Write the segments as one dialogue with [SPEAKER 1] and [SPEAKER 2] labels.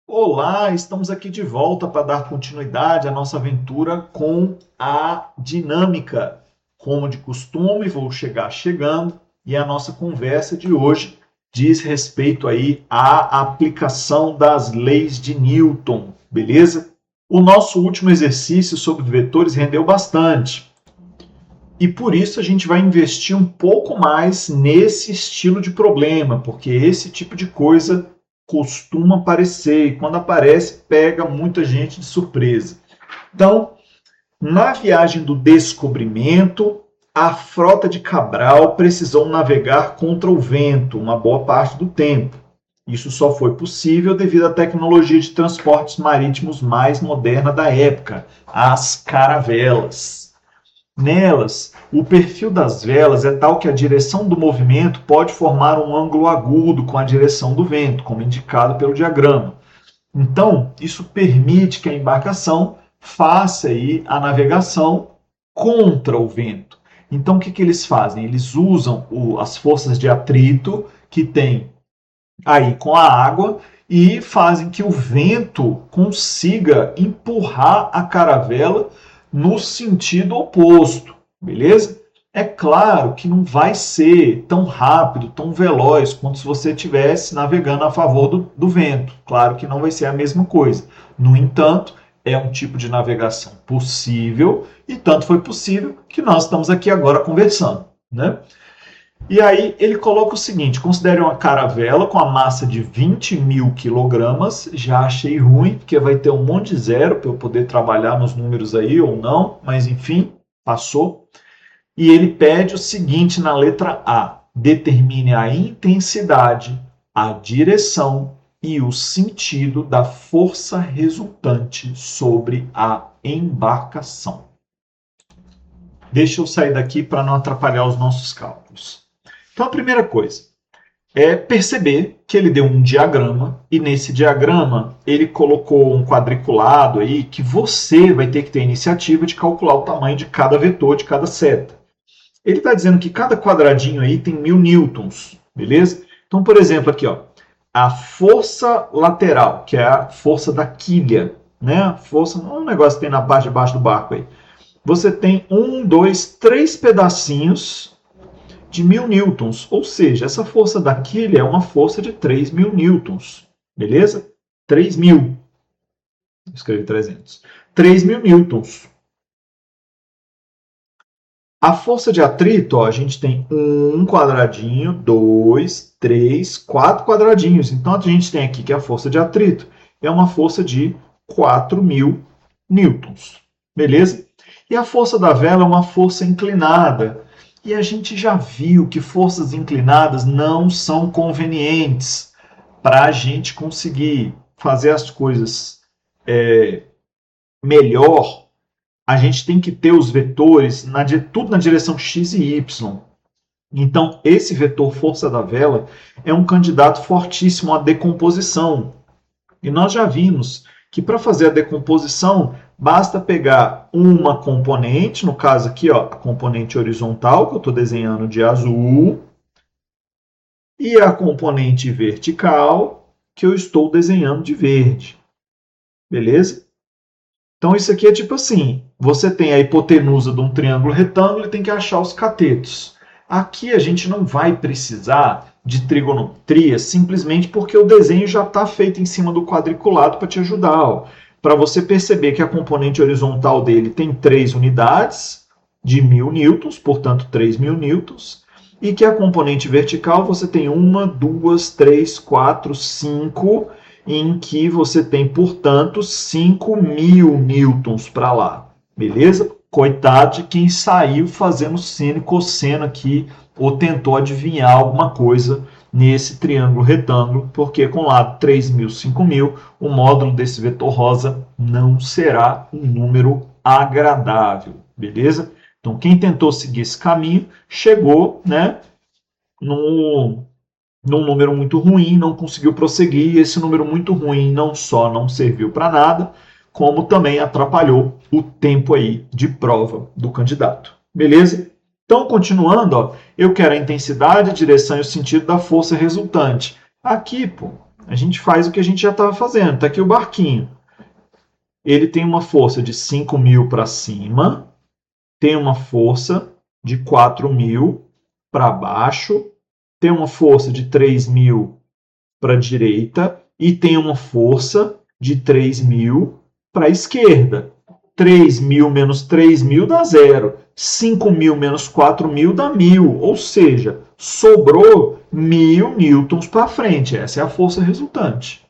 [SPEAKER 1] Olá, estamos aqui de volta para dar continuidade à nossa aventura com a dinâmica. Como de costume, vou chegar chegando e a nossa conversa de hoje diz respeito aí à aplicação das leis de Newton, beleza? O nosso último exercício sobre vetores rendeu bastante. E por isso a gente vai investir um pouco mais nesse estilo de problema, porque esse tipo de coisa costuma aparecer e quando aparece pega muita gente de surpresa. Então, na viagem do descobrimento, a frota de Cabral precisou navegar contra o vento uma boa parte do tempo. Isso só foi possível devido à tecnologia de transportes marítimos mais moderna da época, as caravelas. Nelas, o perfil das velas é tal que a direção do movimento pode formar um ângulo agudo com a direção do vento, como indicado pelo diagrama. Então, isso permite que a embarcação faça aí a navegação contra o vento. Então, o que eles fazem? Eles usam as forças de atrito que tem aí com a água e fazem que o vento consiga empurrar a caravela no sentido oposto, beleza? É claro que não vai ser tão rápido, tão veloz quanto se você estivesse navegando a favor do vento. Claro que não vai ser a mesma coisa. No entanto, é um tipo de navegação possível e tanto foi possível que nós estamos aqui agora conversando, né? E aí ele coloca o seguinte: considere uma caravela com a massa de 20.000 quilogramas. Já achei ruim, porque vai ter um monte de zero para eu poder trabalhar nos números aí ou não, mas enfim, passou. E ele pede o seguinte na letra A: determine a intensidade, a direção e o sentido da força resultante sobre a embarcação. Deixa eu sair daqui para não atrapalhar os nossos cálculos. Então, a primeira coisa é perceber que ele deu um diagrama e nesse diagrama ele colocou um quadriculado aí que você vai ter que ter a iniciativa de calcular o tamanho de cada vetor, de cada seta. Ele está dizendo que cada quadradinho aí tem 1.000 newtons, beleza? Então, por exemplo, aqui, ó, a força lateral, que é a força da quilha, né? A força, um negócio que tem na parte de baixo do barco aí. Você tem 3 pedacinhos de 1.000 newtons, ou seja, essa força da quilha é uma força de 3.000 newtons, beleza? 3.000, escrevi 300, 3.000 newtons. A força de atrito, ó, a gente tem um quadradinho, 2, 3, 4 quadradinhos. Então a gente tem aqui que a força de atrito é uma força de 4.000 newtons, beleza? E a força da vela é uma força inclinada. E a gente já viu que forças inclinadas não são convenientes para a gente conseguir fazer as coisas melhor. A gente tem que ter os vetores tudo na direção x e y. Então, esse vetor força da vela é um candidato fortíssimo à decomposição. E nós já vimos que para fazer a decomposição, basta pegar uma componente, no caso aqui, ó, a componente horizontal, que eu estou desenhando de azul, e a componente vertical, que eu estou desenhando de verde. Beleza? Então, isso aqui é tipo assim, você tem a hipotenusa de um triângulo retângulo e tem que achar os catetos. Aqui a gente não vai precisar de trigonometria, simplesmente porque o desenho já está feito em cima do quadriculado para te ajudar. Para você perceber que a componente horizontal dele tem 3 unidades de 1.000 newtons, portanto 3.000 newtons, e que a componente vertical você tem 1, 2, 3, 4, 5, em que você tem, portanto, 5.000 newtons para lá. Beleza? Coitado de quem saiu fazendo seno e cosseno aqui ou tentou adivinhar alguma coisa nesse triângulo retângulo, porque com o lado 3.000, 5.000, o módulo desse vetor rosa não será um número agradável, beleza? Então, quem tentou seguir esse caminho chegou, né, num número muito ruim, não conseguiu prosseguir, e esse número muito ruim não só não serviu para nada, como também atrapalhou o tempo aí de prova do candidato. Beleza? Então, continuando, ó, eu quero a intensidade, a direção e o sentido da força resultante. Aqui, pô, A gente faz o que a gente já estava fazendo. Está aqui o barquinho. Ele tem uma força de 5.000 para cima, tem uma força de 4.000 para baixo, tem uma força de 3.000 para a direita e tem uma força de 3.000 para a esquerda. 3.000 menos 3.000 dá 0. 5.000 menos 4.000 dá 1.000. Ou seja, sobrou 1.000 newtons para frente. Essa é a força resultante.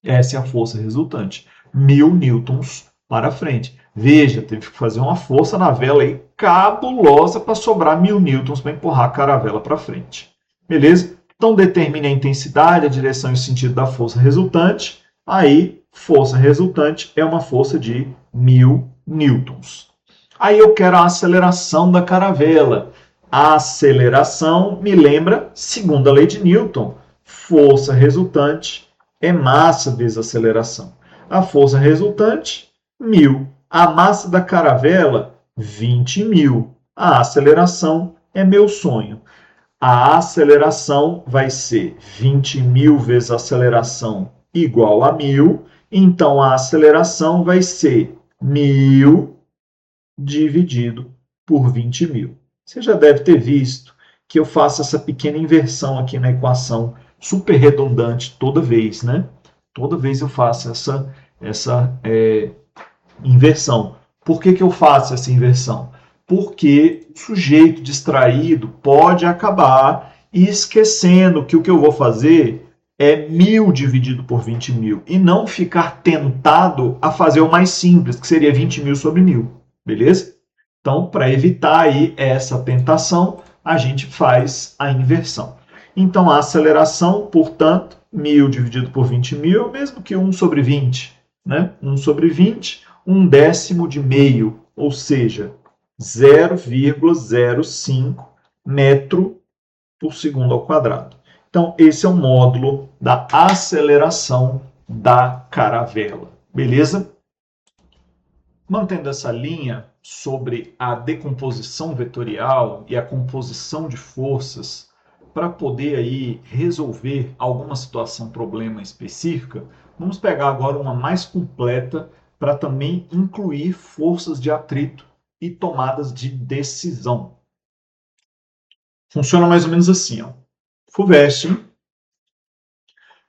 [SPEAKER 1] Essa é a força resultante. 1.000 newtons para frente. Veja, teve que fazer uma força na vela aí cabulosa para sobrar 1.000 newtons para empurrar a caravela para frente. Beleza? Então, determine a intensidade, a direção e o sentido da força resultante. Aí, força resultante é uma força de 1.000 newtons. Aí eu quero a aceleração da caravela. A aceleração me lembra, segunda lei de Newton, força resultante é massa vezes aceleração. A força resultante, 1.000. A massa da caravela, 20.000. A aceleração é meu sonho. A aceleração vai ser 20.000 vezes a aceleração igual a 1.000. Então, a aceleração vai ser 1.000 dividido por 20.000. Você já deve ter visto que eu faço essa pequena inversão aqui na equação, super redundante toda vez, né? Toda vez eu faço essa inversão. Por que eu faço essa inversão? Porque o sujeito distraído pode acabar esquecendo que o que eu vou fazer é 1.000 dividido por 20.000 e não ficar tentado a fazer o mais simples, que seria 20.000 sobre 1.000. Beleza? Então, para evitar aí essa tentação, a gente faz a inversão. Então, a aceleração, portanto, 1.000 dividido por 20.000 é o mesmo que 1 sobre 20. Né? 1 sobre 20, 1/10 de meio, ou seja, 0,05 metro por segundo ao quadrado. Então, esse é o módulo da aceleração da caravela. Beleza? Mantendo essa linha sobre a decomposição vetorial e a composição de forças para poder aí resolver alguma situação, problema específica, vamos pegar agora uma mais completa para também incluir forças de atrito e tomadas de decisão. Funciona mais ou menos assim, ó. FUVEST,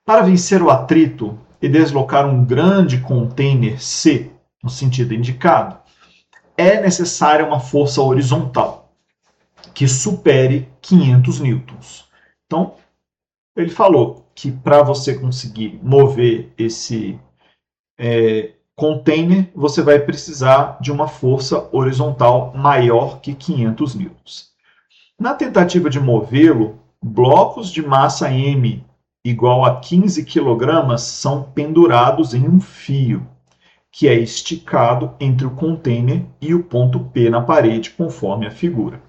[SPEAKER 1] para vencer o atrito e deslocar um grande container C no sentido indicado, é necessária uma força horizontal que supere 500 newtons. Então, ele falou que para você conseguir mover esse container, você vai precisar de uma força horizontal maior que 500 newtons. Na tentativa de movê-lo, blocos de massa M igual a 15 kg são pendurados em um fio, que é esticado entre o container e o ponto P na parede, conforme a figura.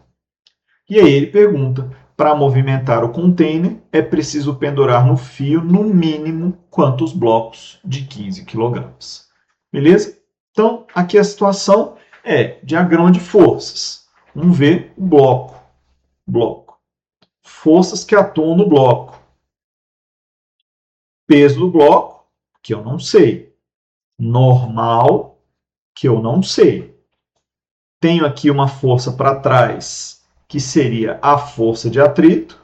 [SPEAKER 1] E aí ele pergunta, para movimentar o container, é preciso pendurar no fio, no mínimo, quantos blocos de 15 kg. Beleza? Então, aqui a situação é diagrama de forças. Vamos ver o bloco. Forças que atuam no bloco. Peso do bloco, que eu não sei. Normal, que eu não sei. Tenho aqui uma força para trás, que seria a força de atrito.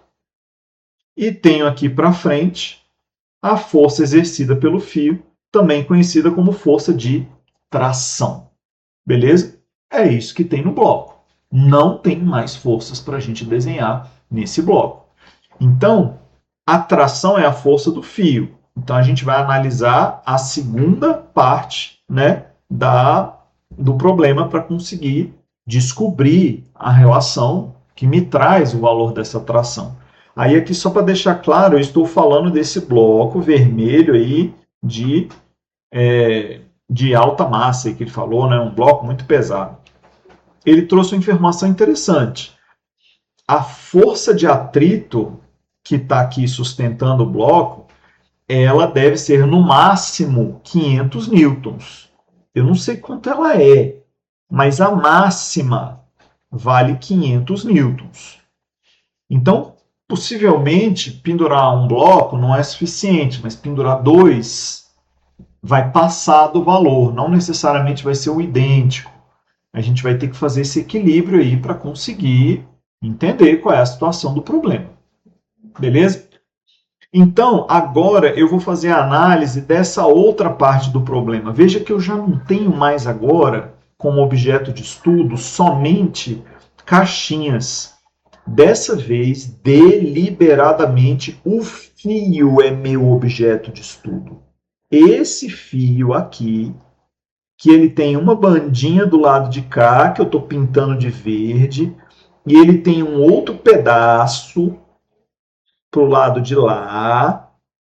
[SPEAKER 1] E tenho aqui para frente a força exercida pelo fio, também conhecida como força de tração. Beleza? É isso que tem no bloco. Não tem mais forças para a gente desenhar nesse bloco. Então, a tração é a força do fio. Então, a gente vai analisar a segunda parte, né, do problema para conseguir descobrir a relação que me traz o valor dessa tração. Aí, aqui, só para deixar claro, eu estou falando desse bloco vermelho aí de alta massa, que ele falou, né, um bloco muito pesado. Ele trouxe uma informação interessante. A força de atrito que está aqui sustentando o bloco, ela deve ser no máximo 500 newtons. Eu não sei quanto ela é, mas a máxima vale 500 newtons. Então, Possivelmente, pendurar um bloco não é suficiente, mas pendurar dois vai passar do valor, não necessariamente vai ser o idêntico. A gente vai ter que fazer esse equilíbrio aí para conseguir entender qual é a situação do problema. Beleza? Então, agora eu vou fazer a análise dessa outra parte do problema. Veja que eu já não tenho mais agora, como objeto de estudo, somente caixinhas. Dessa vez, deliberadamente, o fio é meu objeto de estudo. Esse fio aqui, que ele tem uma bandinha do lado de cá, que eu estou pintando de verde, e ele tem um outro pedaço para o lado de lá.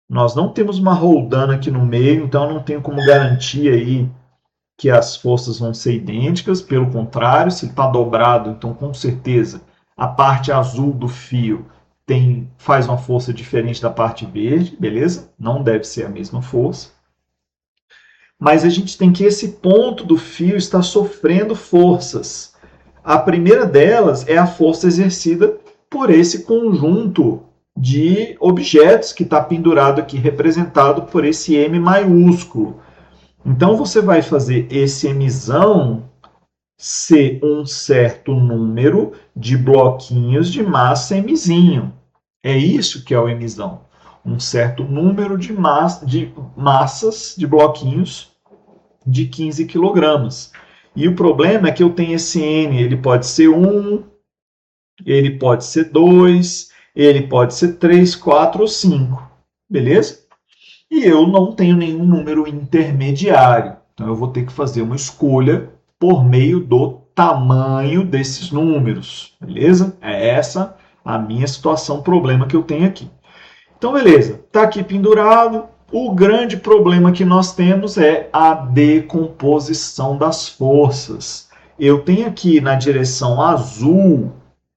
[SPEAKER 1] Nós não temos uma roldana aqui no meio, então eu não tenho como garantir aí que as forças vão ser idênticas. Pelo contrário, se está dobrado, então com certeza a parte azul do fio faz uma força diferente da parte verde, beleza? Não deve ser a mesma força. Mas a gente tem que esse ponto do fio está sofrendo forças. A primeira delas é a força exercida por esse conjunto de objetos que está pendurado aqui, representado por esse M maiúsculo. Então, você vai fazer esse Mzão ser um certo número de bloquinhos de massa Mzinho. É isso que é o Mzão. Um certo número de massas, de bloquinhos de 15 quilogramas. E o problema é que eu tenho esse N, ele pode ser 1, ele pode ser 2, ele pode ser 3, 4 ou 5. Beleza? E eu não tenho nenhum número intermediário. Então eu vou ter que fazer uma escolha por meio do tamanho desses números. Beleza? É essa a minha situação, problema que eu tenho aqui. Então, beleza. Está aqui pendurado. O grande problema que nós temos é a decomposição das forças. Eu tenho aqui na direção azul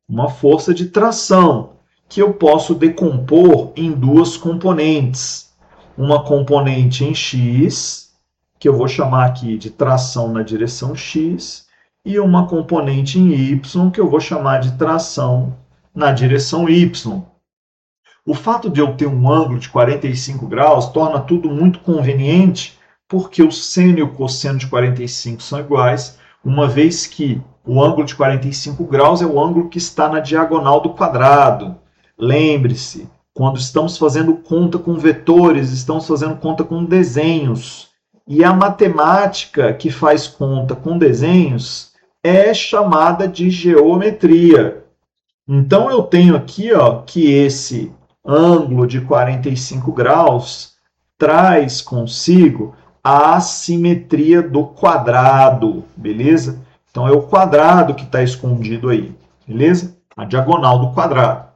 [SPEAKER 1] uma força de tração que eu posso decompor em duas componentes. Uma componente em X, que eu vou chamar aqui de tração na direção X, e uma componente em Y, que eu vou chamar de tração na direção Y. O fato de eu ter um ângulo de 45 graus torna tudo muito conveniente, porque o seno e o cosseno de 45 são iguais, uma vez que o ângulo de 45 graus é o ângulo que está na diagonal do quadrado. Lembre-se, quando estamos fazendo conta com vetores, estamos fazendo conta com desenhos. E a matemática que faz conta com desenhos é chamada de geometria. Então, eu tenho aqui que esse ângulo de 45 graus traz consigo a assimetria do quadrado, beleza? Então, é o quadrado que está escondido aí, beleza? A diagonal do quadrado.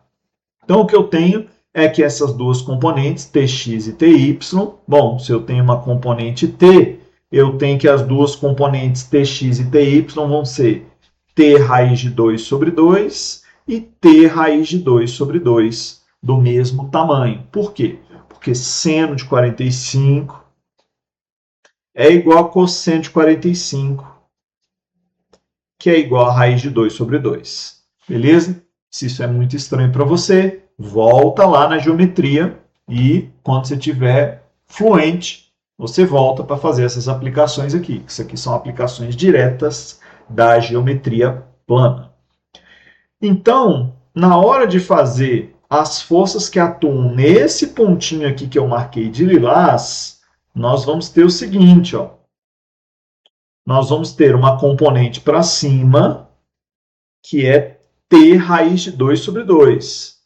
[SPEAKER 1] Então, o que eu tenho é que essas duas componentes, Tx e Ty, bom, se eu tenho uma componente T, eu tenho que as duas componentes Tx e Ty vão ser T raiz de 2 sobre 2 e T raiz de 2 sobre 2 do mesmo tamanho. Por quê? Porque seno de 45 é igual a cosseno de 45, que é igual a raiz de 2 sobre 2. Beleza? Se isso é muito estranho para você, volta lá na geometria e, quando você estiver fluente, você volta para fazer essas aplicações aqui. Isso aqui são aplicações diretas da geometria plana. Então, na hora de fazer as forças que atuam nesse pontinho aqui que eu marquei de lilás, nós vamos ter o seguinte, ó. Nós vamos ter uma componente para cima, que é T raiz de 2 sobre 2.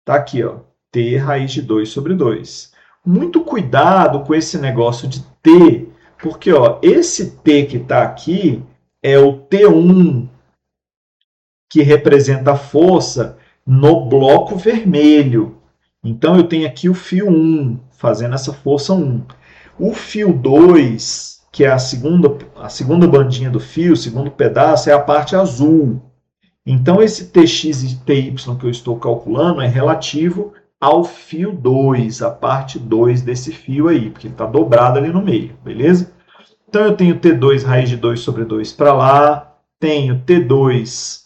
[SPEAKER 1] Tá aqui, ó, T raiz de 2 sobre 2. Muito cuidado com esse negócio de T, porque ó, esse T que está aqui é o T1, que representa a força no bloco vermelho. Então, eu tenho aqui o fio 1, fazendo essa força 1. O fio 2, que é a segunda bandinha do fio, o segundo pedaço, é a parte azul. Então, esse Tx e Ty que eu estou calculando é relativo ao fio 2, a parte 2 desse fio aí, porque ele está dobrado ali no meio, beleza? Então, eu tenho T2 raiz de 2 sobre 2 para lá, tenho T2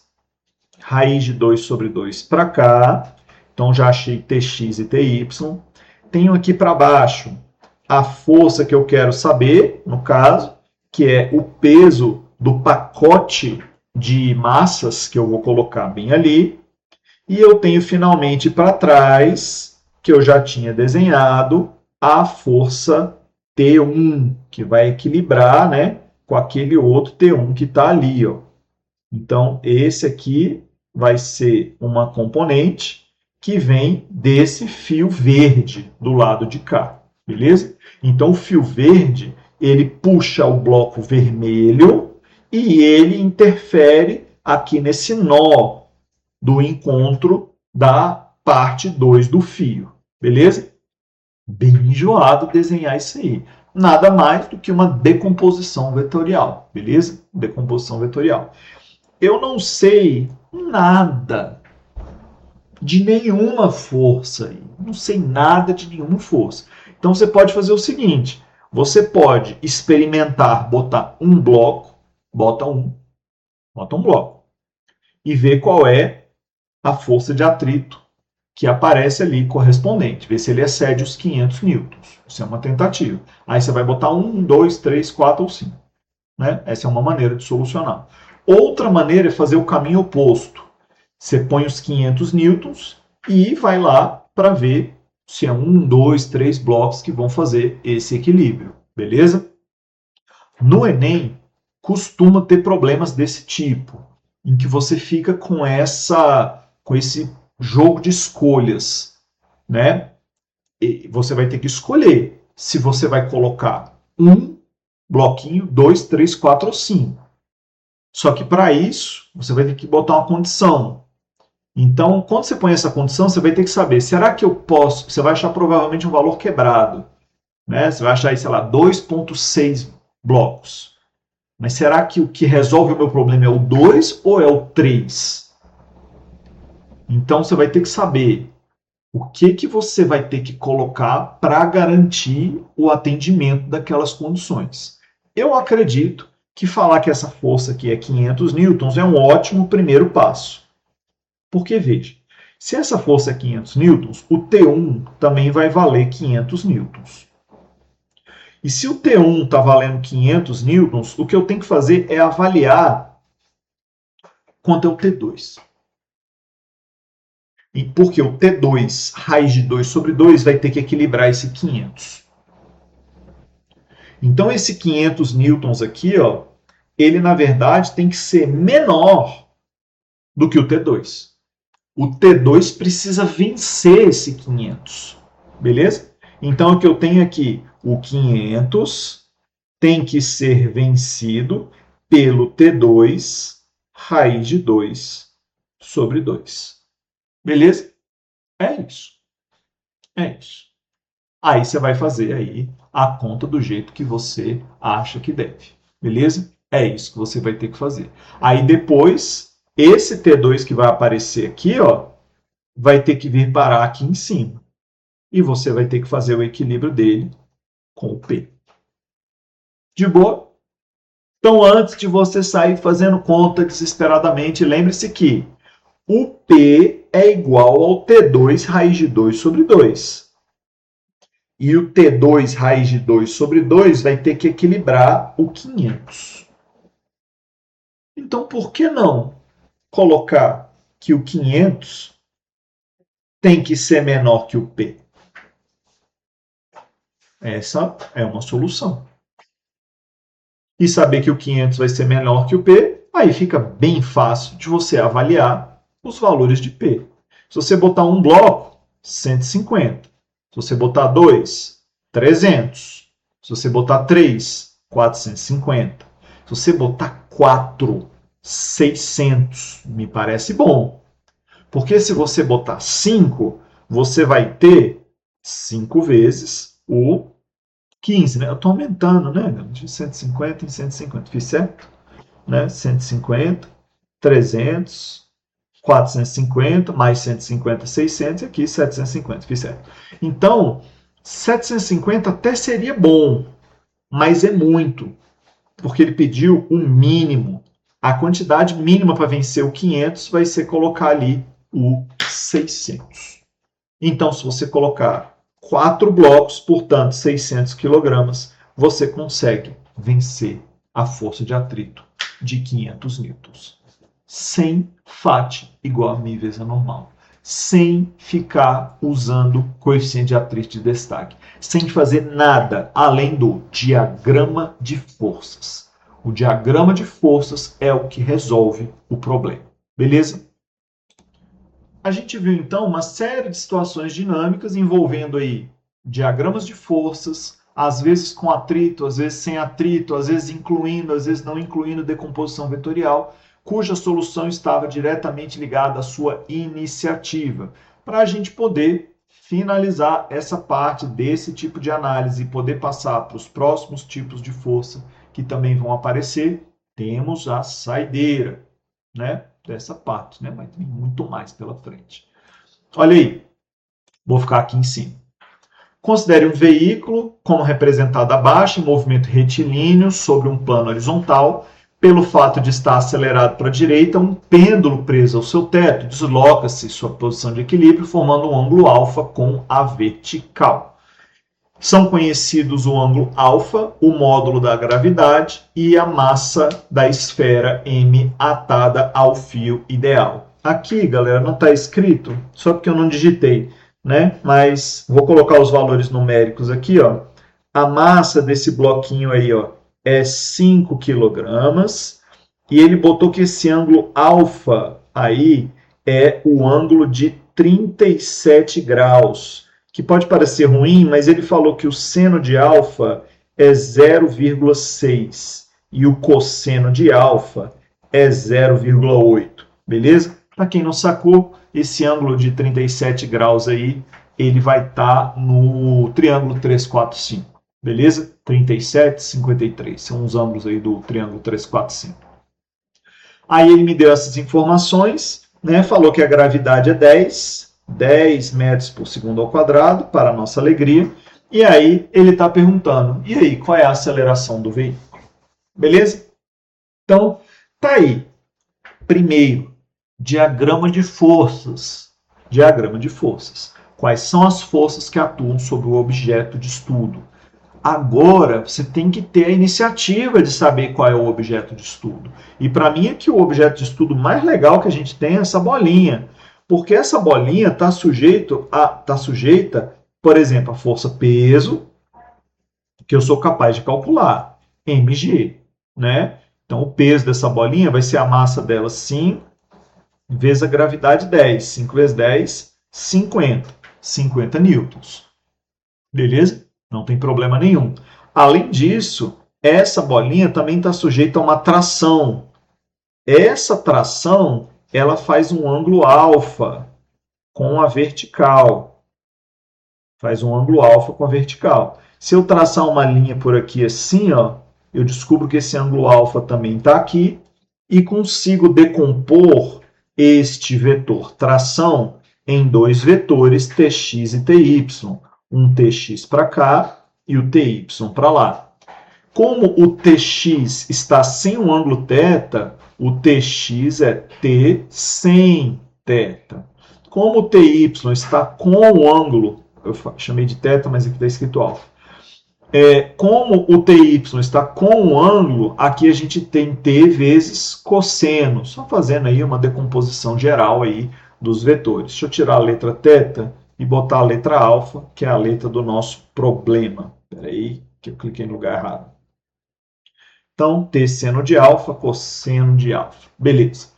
[SPEAKER 1] raiz de 2 sobre 2 para cá. Então já achei Tx e Ty. Tenho aqui para baixo a força que eu quero saber, no caso, que é o peso do pacote de massas que eu vou colocar bem ali. E eu tenho finalmente para trás, que eu já tinha desenhado, a força T1, que vai equilibrar, né, com aquele outro T1 que está ali. Ó. Então, esse aqui vai ser uma componente que vem desse fio verde do lado de cá, beleza? Então, o fio verde, ele puxa o bloco vermelho e ele interfere aqui nesse nó do encontro da parte 2 do fio, beleza? Bem enjoado desenhar isso aí. Nada mais do que uma decomposição vetorial, beleza? Decomposição vetorial. Eu não sei nada de nenhuma força aí. Não sei nada de nenhuma força. Então você pode fazer o seguinte: você pode experimentar botar um bloco, bota um bloco, e ver qual é a força de atrito que aparece ali correspondente. Ver se ele excede os 500 newtons. Isso é uma tentativa. Aí você vai botar 1, 2, 3, 4 ou 5. Né? Essa é uma maneira de solucionar. Outra maneira é fazer o caminho oposto. Você põe os 500 newtons e vai lá para ver se é 1, 2, 3 blocos que vão fazer esse equilíbrio. Beleza? No Enem, costuma ter problemas desse tipo, em que você fica com esse jogo de escolhas, né? E você vai ter que escolher se você vai colocar um bloquinho, 2, 3, 4 ou 5. Só que para isso, você vai ter que botar uma condição. Então, quando você põe essa condição, você vai ter que saber, será que eu posso... Você vai achar provavelmente um valor quebrado. Né? Você vai achar aí, sei lá, 2,6 blocos. Mas será que o que resolve o meu problema é o 2 ou é o 3? Então, você vai ter que saber o que você vai ter que colocar para garantir o atendimento daquelas condições. Eu acredito que falar que essa força aqui é 500 newtons é um ótimo primeiro passo. Porque, veja, se essa força é 500 newtons, o T1 também vai valer 500 newtons. E se o T1 está valendo 500 newtons, o que eu tenho que fazer é avaliar quanto é o T2. E porque o T2, raiz de 2 sobre 2, vai ter que equilibrar esse 500. Então, esse 500 newtons aqui, ó, ele, na verdade, tem que ser menor do que o T2. O T2 precisa vencer esse 500. Beleza? Então, o que eu tenho aqui, o 500 tem que ser vencido pelo T2, raiz de 2 sobre 2. Beleza? É isso. É isso. Aí você vai fazer aí a conta do jeito que você acha que deve. Beleza? É isso que você vai ter que fazer. Aí depois, esse T2 que vai aparecer aqui, ó, vai ter que vir parar aqui em cima. E você vai ter que fazer o equilíbrio dele com o P. De boa? Então, antes de você sair fazendo conta desesperadamente, lembre-se que o P é igual ao T2 raiz de 2 sobre 2. E o T2 raiz de 2 sobre 2 vai ter que equilibrar o 500. Então, por que não colocar que o 500 tem que ser menor que o P? Essa é uma solução. E saber que o 500 vai ser menor que o P, aí fica bem fácil de você avaliar os valores de P. Se você botar um bloco, 150. Se você botar 2, 300. Se você botar 3, 450. Se você botar 4, 600. Me parece bom. Porque se você botar 5, você vai ter 5 vezes o 15, né? Eu estou aumentando, né? De 150 em 150. Fiz certo? Né? 150, 300, 450, mais 150, 600, e aqui 750. Fiz certo. Então, 750 até seria bom, mas é muito, porque ele pediu o mínimo. A quantidade mínima para vencer o 500 vai ser colocar ali o 600. Então, se você colocar 4 blocos, portanto 600 kg, você consegue vencer a força de atrito de 500 newtons. Sem FAT igual a μ vezes a normal. Sem ficar usando coeficiente de atrito de destaque. Sem fazer nada além do diagrama de forças. O diagrama de forças é o que resolve o problema. Beleza? A gente viu então uma série de situações dinâmicas envolvendo aí diagramas de forças, às vezes com atrito, às vezes sem atrito, às vezes incluindo, às vezes não incluindo decomposição vetorial, cuja solução estava diretamente ligada à sua iniciativa, para a gente poder finalizar essa parte desse tipo de análise e poder passar para os próximos tipos de força que também vão aparecer. Temos a saideira, né, dessa parte, né, mas tem muito mais pela frente. Olha aí, vou ficar aqui em cima. Considere um veículo como representado abaixo em movimento retilíneo sobre um plano horizontal. Pelo fato de estar acelerado para a direita, um pêndulo preso ao seu teto desloca-se sua posição de equilíbrio, formando um ângulo alfa com a vertical. São conhecidos o ângulo alfa, o módulo da gravidade e a massa da esfera M atada ao fio ideal. Aqui, galera, não está escrito, só porque eu não digitei, né? Mas vou colocar os valores numéricos aqui, ó. A massa desse bloquinho aí, ó, é 5 kg, e ele botou que esse ângulo alfa aí é o ângulo de 37 graus, que pode parecer ruim, mas ele falou que o seno de alfa é 0,6 e o cosseno de alfa é 0,8, beleza? Para quem não sacou, esse ângulo de 37 graus aí, ele vai estar no triângulo 345. Beleza? 37, 53. São os ângulos aí do triângulo 345. Aí ele me deu essas informações, né? Falou que a gravidade é 10 metros por segundo ao quadrado, para a nossa alegria. E aí ele está perguntando, e aí, qual é a aceleração do veículo? Beleza? Então, tá aí. Primeiro, diagrama de forças. Diagrama de forças. Quais são as forças que atuam sobre o objeto de estudo? Agora, você tem que ter a iniciativa de saber qual é o objeto de estudo. E para mim, aqui o objeto de estudo mais legal que a gente tem é essa bolinha. Porque essa bolinha está sujeita, por exemplo, a força peso, que eu sou capaz de calcular, mg. Né? Então, o peso dessa bolinha vai ser a massa dela 5 vezes a gravidade 10. 5 vezes 10, 50. 50 newtons. Beleza? Não tem problema nenhum. Além disso, essa bolinha também está sujeita a uma tração. Essa tração, ela faz um ângulo alfa com a vertical. Faz um ângulo alfa com a vertical. Se eu traçar uma linha por aqui assim, ó, eu descubro que esse ângulo alfa também está aqui e consigo decompor este vetor tração em dois vetores, tx e ty. Um tx para cá e o ty para lá. Como o tx está sem um ângulo θ, o tx é t sem θ. Como o ty está com o ângulo, eu chamei de θ, mas aqui está escrito alfa. Como o ty está com o ângulo, aqui a gente tem t vezes cosseno, só fazendo aí uma decomposição geral aí dos vetores. Deixa eu tirar a letra θ e botar a letra alfa, que é a letra do nosso problema. Espera aí, que eu cliquei no lugar errado. Então, t seno de alfa, cosseno de alfa. Beleza.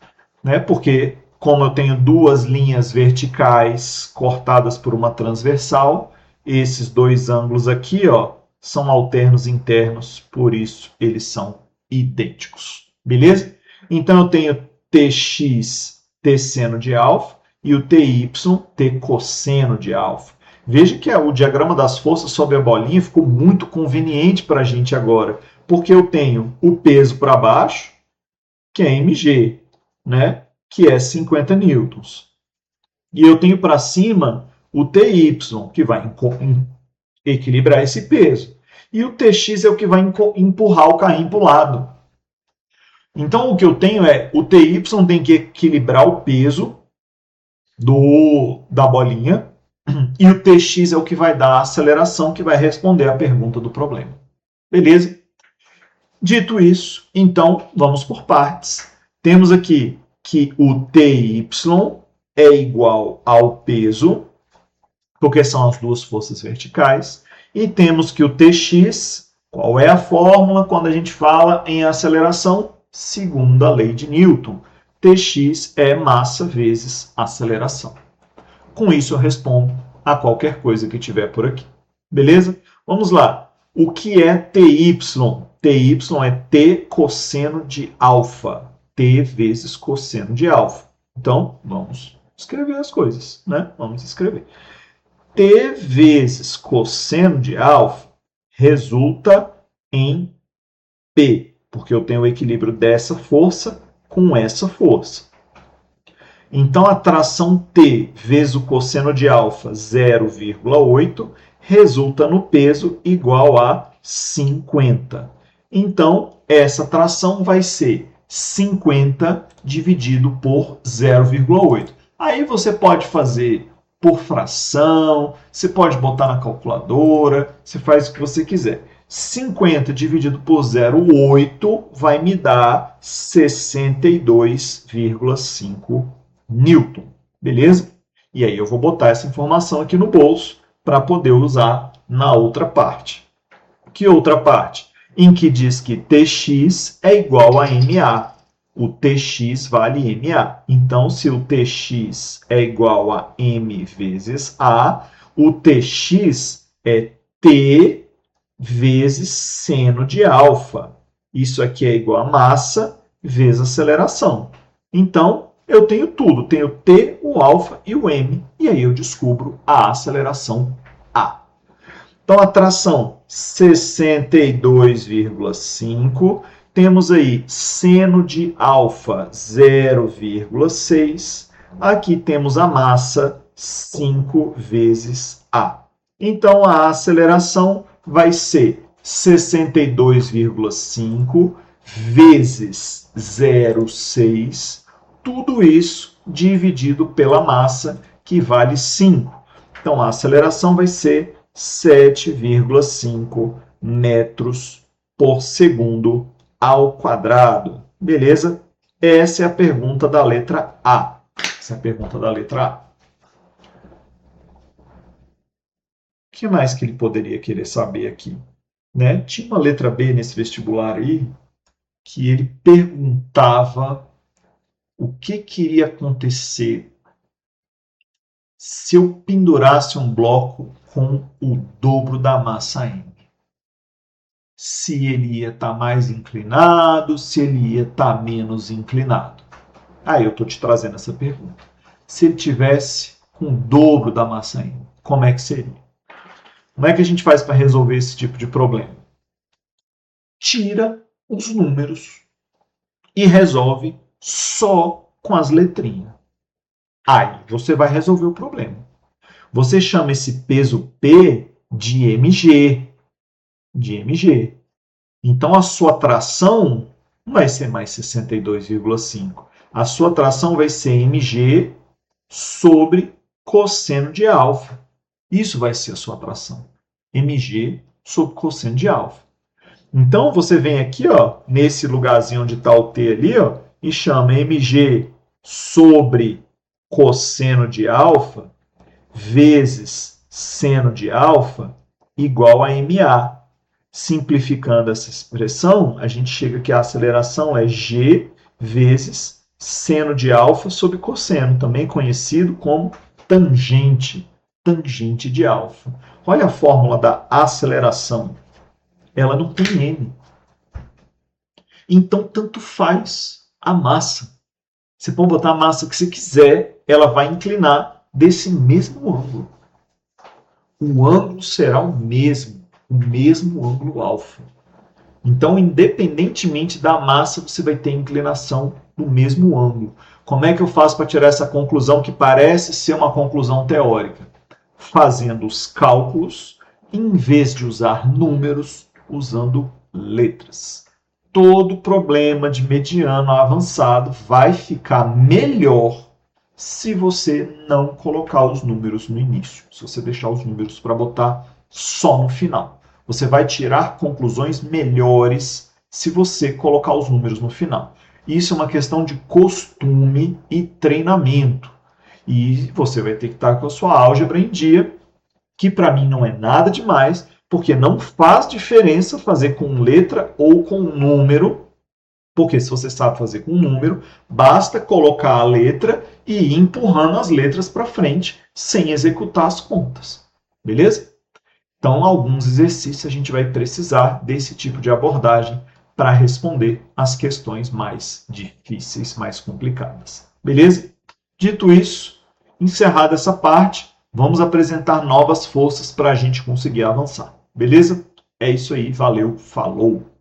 [SPEAKER 1] Né? Porque, como eu tenho duas linhas verticais cortadas por uma transversal, esses dois ângulos aqui, ó, são alternos internos, por isso eles são idênticos. Beleza? Então, eu tenho tx, t seno de alfa, e o ty, t cosseno de alfa. Veja que o diagrama das forças sobre a bolinha ficou muito conveniente para a gente agora, porque eu tenho o peso para baixo, que é mg, né? Que é 50 newtons. E eu tenho para cima o ty, que vai equilibrar esse peso. E o tx é o que vai empurrar o carrinho para o lado. Então, o que eu tenho é o ty tem que equilibrar o peso da bolinha, E o Tx é o que vai dar a aceleração, que vai responder a pergunta do problema. Beleza? Dito isso, então, vamos por partes. Temos aqui que o Ty é igual ao peso, porque são as duas forças verticais, e temos que o Tx, qual é a fórmula quando a gente fala em aceleração? Segundo a lei de Newton, Tx é massa vezes aceleração. Com isso eu respondo a qualquer coisa que tiver por aqui. Beleza? Vamos lá. O que é Ty? Ty é t cosseno de alfa. T vezes cosseno de alfa. Então, vamos escrever as coisas, né? Vamos escrever. T vezes cosseno de alfa resulta em P, porque eu tenho o equilíbrio dessa força com essa força. Então, a tração T vezes o cosseno de alfa, 0,8, resulta no peso igual a 50. Então, essa tração vai ser 50 dividido por 0,8. Aí você pode fazer por fração, você pode botar na calculadora, você faz o que você quiser. 50 dividido por 0,8 vai me dar 62,5 Newton. Beleza? E aí eu vou botar essa informação aqui no bolso para poder usar na outra parte. Que outra parte? Em que diz que Tx é igual a MA. O Tx vale MA. Então, se o Tx é igual a M vezes A, o Tx é T vezes seno de alfa. Isso aqui é igual a massa vezes aceleração. Então, eu tenho tudo. Tenho T, o alfa e o M. E aí eu descubro a aceleração A. Então, a tração 62,5. Temos aí seno de alfa 0,6. Aqui temos a massa 5 vezes A. Então, a aceleração vai ser 62,5 vezes 0,6. Tudo isso dividido pela massa, que vale 5. Então, a aceleração vai ser 7,5 metros por segundo ao quadrado. Beleza? Essa é a pergunta da letra A. Essa é a pergunta da letra A. O que mais que ele poderia querer saber aqui? Né? Tinha uma letra B nesse vestibular aí que ele perguntava o que iria acontecer se eu pendurasse um bloco com o dobro da massa M. Se ele ia estar mais inclinado, se ele ia estar menos inclinado. Aí eu estou te trazendo essa pergunta. Se ele tivesse com o dobro da massa M, como é que seria? Como é que a gente faz para resolver esse tipo de problema? Tira os números e resolve só com as letrinhas. Aí você vai resolver o problema. Você chama esse peso P de mg. De mg. Então a sua tração não vai ser mais 62,5. A sua tração vai ser mg sobre cosseno de alfa. Isso vai ser a sua tração. mg sobre cosseno de alfa. Então você vem aqui, ó, nesse lugarzinho onde está o T ali, ó, e chama mg sobre cosseno de alfa vezes seno de alfa igual a MA. Simplificando essa expressão, a gente chega que a aceleração é g vezes seno de alfa sobre cosseno, também conhecido como tangente, tangente de alfa. Olha a fórmula da aceleração. Ela não tem m. Então, tanto faz a massa. Você pode botar a massa que você quiser, ela vai inclinar desse mesmo ângulo. O ângulo será o mesmo ângulo alfa. Então, independentemente da massa, você vai ter inclinação no mesmo ângulo. Como é que eu faço para tirar essa conclusão que parece ser uma conclusão teórica? Fazendo os cálculos, em vez de usar números, usando letras. Todo problema de mediano avançado vai ficar melhor se você não colocar os números no início, se você deixar os números para botar só no final. Você vai tirar conclusões melhores se você colocar os números no final. Isso é uma questão de costume e treinamento. E você vai ter que estar com a sua álgebra em dia, que para mim não é nada demais, porque não faz diferença fazer com letra ou com número, porque se você sabe fazer com número, basta colocar a letra e ir empurrando as letras para frente sem executar as contas. Beleza? Então, alguns exercícios a gente vai precisar desse tipo de abordagem para responder as questões mais difíceis, mais complicadas. Beleza? Dito isso, encerrada essa parte, vamos apresentar novas forças para a gente conseguir avançar. Beleza? É isso aí, valeu, falou!